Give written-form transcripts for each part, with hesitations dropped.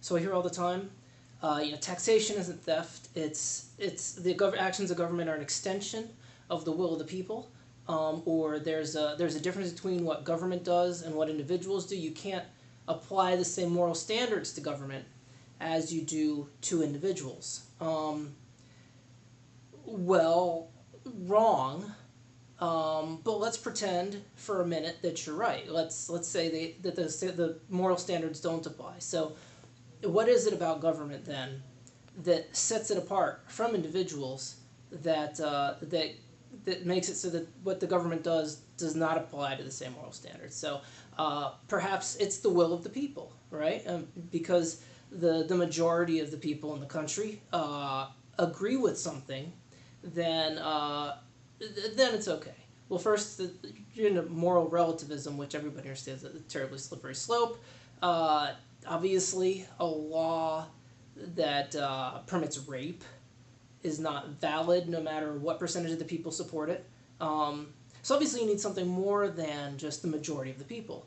So I hear all the time, taxation isn't theft. It's the actions of government are an extension of the will of the people. Or there's a difference between what government does and what individuals do. You can't apply the same moral standards to government as you do to individuals. Well, wrong. But let's pretend for a minute that you're right. Let's say that the moral standards don't apply. So, what is it about government then that sets it apart from individuals that makes it so that what the government does not apply to the same moral standards? So, perhaps it's the will of the people, right? Because the majority of the people in the country agree with something, then it's okay. Well, first, you're into moral relativism, which everybody understands is a terribly slippery slope. Obviously, a law that permits rape is not valid no matter what percentage of the people support it. So obviously you need something more than just the majority of the people.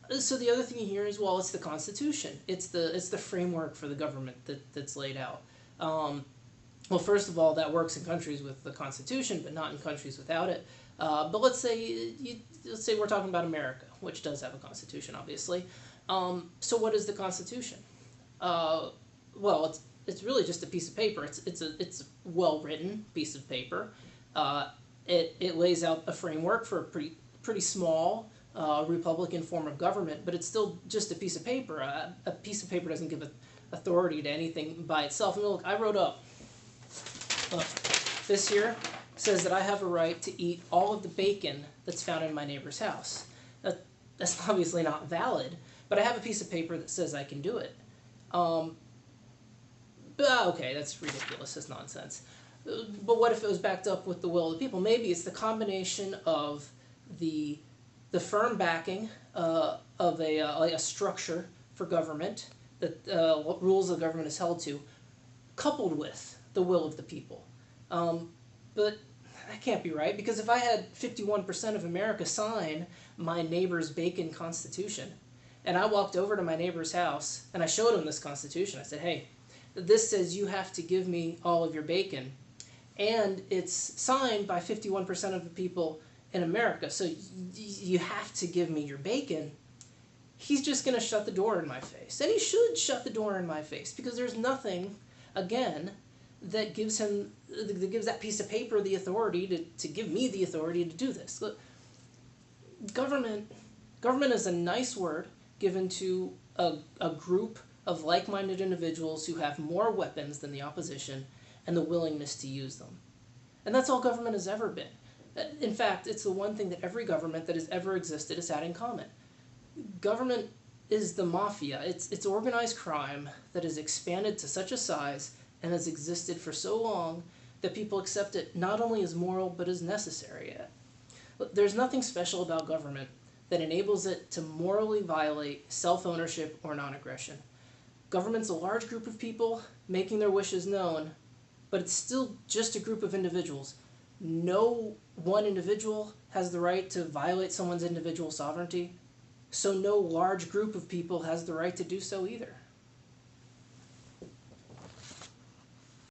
So the other thing you hear is, well, it's the Constitution. It's the framework for the government that's laid out. Well, first of all, that works in countries with the Constitution, but not in countries without it. But let's say we're talking about America, which does have a Constitution, obviously. So what is the Constitution? Well, it's really just a piece of paper. It's a well-written piece of paper. It lays out a framework for a pretty small Republican form of government, but it's still just a piece of paper. A piece of paper doesn't give authority to anything by itself. I mean, look, I wrote up. Look, this here says that I have a right to eat all of the bacon that's found in my neighbor's house. That's obviously not valid, but I have a piece of paper that says I can do it. Okay, that's ridiculous. That's nonsense. But what if it was backed up with the will of the people? Maybe it's the combination of the firm backing of a structure for government that what rules the government is held to, coupled with the will of the people. But that can't be right, because if I had 51% of America sign my neighbor's bacon constitution, and I walked over to my neighbor's house and I showed him this constitution, I said, hey, this says you have to give me all of your bacon, and it's signed by 51% of the people in America, so you have to give me your bacon. He's just going to shut the door in my face. And he should shut the door in my face, because there's nothing, again, that gives that piece of paper the authority to give me the authority to do this. Look, government is a nice word given to a group of like-minded individuals who have more weapons than the opposition and the willingness to use them. And that's all government has ever been. In fact, it's the one thing that every government that has ever existed has had in common. Government is the mafia. It's organized crime that has expanded to such a size and has existed for so long that people accept it not only as moral but as necessary. There's nothing special about government that enables it to morally violate self-ownership or non-aggression. Government's a large group of people making their wishes known, but it's still just a group of individuals. No one individual has the right to violate someone's individual sovereignty, so no large group of people has the right to do so either.